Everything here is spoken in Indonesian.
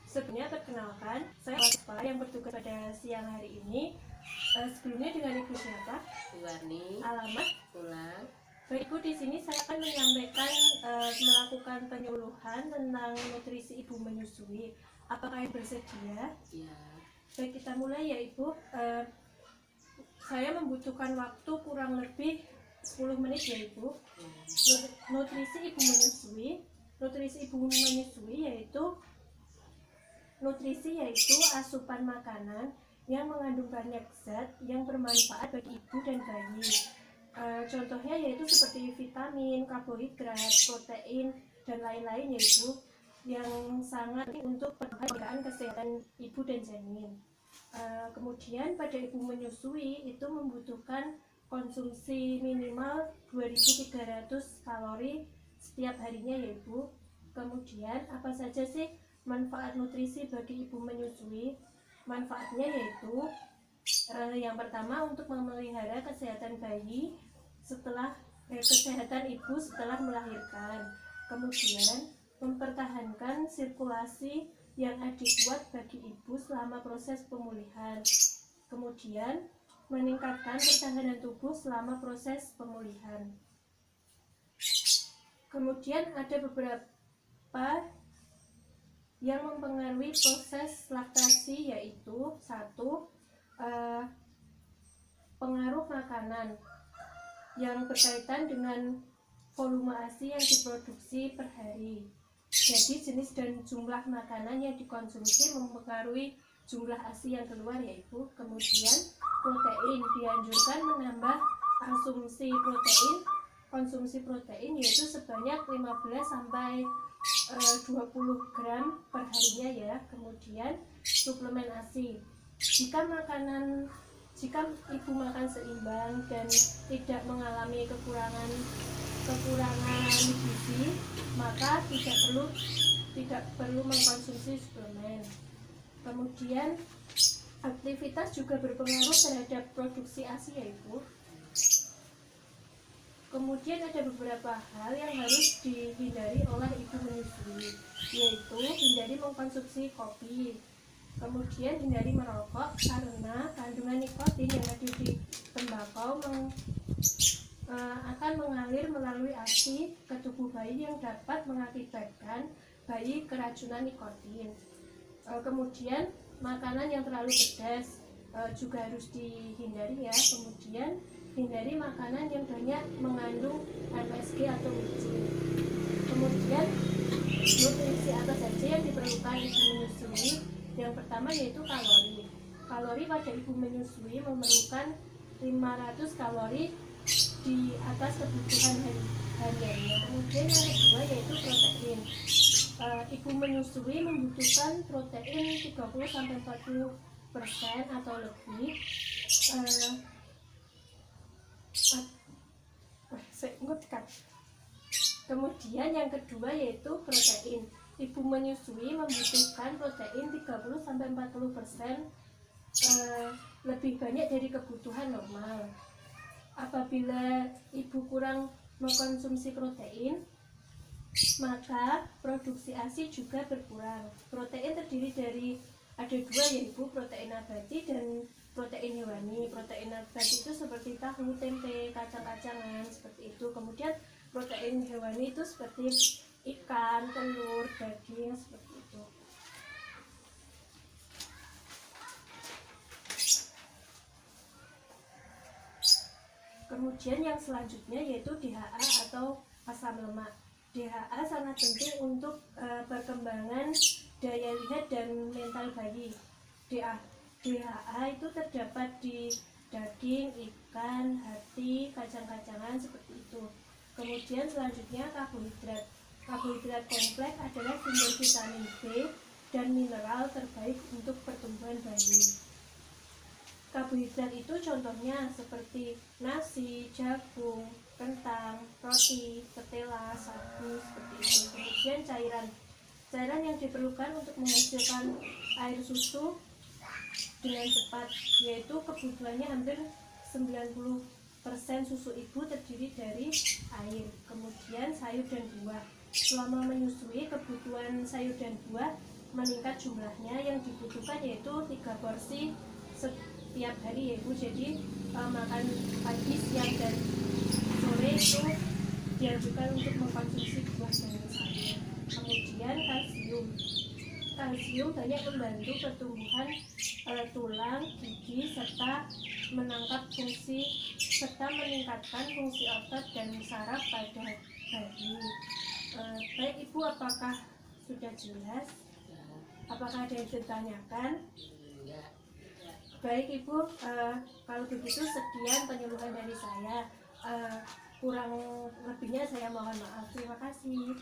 Sebelumnya perkenalkan, saya Waspa yang bertugas pada siang hari ini. Sebelumnya dengan Ibu siapa? Warni. Alamat? Pulang. Baik Ibu, di sini saya akan menyampaikan melakukan penyuluhan tentang nutrisi ibu menyusui. Apakah Ibu bersedia? Ya. Baik, kita mulai ya Ibu. Saya membutuhkan waktu kurang lebih 10 menit ya Ibu. Nutrisi ibu menyusui. Nutrisi ibu menyusui yaitu asupan makanan yang mengandung banyak zat yang bermanfaat bagi ibu dan bayi. Contohnya yaitu seperti vitamin, karbohidrat, protein, dan lain-lain yaitu yang sangat penting untuk penjagaan kesehatan ibu dan janin. Kemudian pada ibu menyusui itu membutuhkan konsumsi minimal 2300 kalori setiap harinya ya Ibu. Kemudian apa saja sih manfaat nutrisi bagi ibu menyusui? Manfaatnya yaitu yang pertama untuk memelihara kesehatan bayi setelah kesehatan ibu setelah melahirkan. Kemudian mempertahankan sirkulasi yang adekuat bagi ibu selama proses pemulihan. Kemudian meningkatkan ketahanan tubuh selama proses pemulihan. Kemudian ada beberapa yang mempengaruhi proses laktasi, yaitu satu, pengaruh makanan yang berkaitan dengan volume ASI yang diproduksi per hari. Jadi jenis dan jumlah makanan yang dikonsumsi mempengaruhi jumlah ASI yang keluar yaitu. Kemudian protein, dianjurkan menambah konsumsi protein yaitu sebanyak 15 sampai 20 gram per harinya ya. Kemudian suplemen ASI. Jika ibu makan seimbang dan tidak mengalami kekurangan gizi, maka tidak perlu mengkonsumsi suplemen. Kemudian aktivitas juga berpengaruh terhadap produksi ASI ya Ibu. Kemudian ada beberapa hal yang harus dihindari oleh ibu menyusui, yaitu hindari mengkonsumsi kopi. Kemudian hindari merokok karena kandungan nikotin yang ada di tembakau akan mengalir melalui ASI ke tubuh bayi yang dapat mengakibatkan bayi keracunan nikotin. Kemudian makanan yang terlalu pedas juga harus dihindari ya. Kemudian hindari makanan yang banyak mengandung MSG atau micin. Kemudian nutrisi apa saja yang diperlukan ibu menyusui? Yang pertama yaitu kalori. Kalori pada ibu menyusui memerlukan 500 kalori di atas kebutuhan hariannya. Kemudian yang kedua yaitu protein. Ibu menyusui membutuhkan protein 30-40% atau lebih. Kemudian yang kedua yaitu protein. Ibu menyusui membutuhkan protein 30-40% lebih banyak dari kebutuhan normal. Apabila ibu kurang mengkonsumsi protein, maka produksi ASI juga berkurang. Protein terdiri dari ada dua yaitu protein nabati dan protein hewani. Protein nabati itu seperti tahu, tempe, kacang-kacangan seperti itu. Kemudian protein hewani itu seperti ikan, telur, daging seperti itu. Kemudian yang selanjutnya yaitu DHA atau asam lemak. DHA sangat penting untuk perkembangan daya lihat dan mental bayi. DHA itu terdapat di daging, ikan, hati, kacang-kacangan seperti itu. Kemudian selanjutnya karbohidrat. Karbohidrat kompleks adalah sumber vitamin B dan mineral terbaik untuk pertumbuhan bayi. Karbohidrat itu contohnya seperti nasi, jagung, kentang, roti, ketela, sagu seperti itu. Kemudian cairan yang diperlukan untuk menghasilkan air susu dengan cepat, yaitu kebutuhannya hampir 90% susu ibu terdiri dari air. Kemudian sayur dan buah. Selama menyusui, kebutuhan sayur dan buah meningkat jumlahnya. Yang dibutuhkan yaitu 3 porsi setiap hari ya Ibu. Jadi makan pagi, siang, dan sore itu dianjurkan untuk mengkonsumsi buah dan sayur. Kemudian kalsium banyak membantu pertumbuhan tulang, gigi, serta meningkatkan fungsi otot dan saraf pada bayi. Baik Ibu, apakah sudah jelas? Apakah ada yang ditanyakan? Baik Ibu, kalau begitu sekian penyuluhan dari saya. Kurang lebihnya saya mohon maaf. Terima kasih.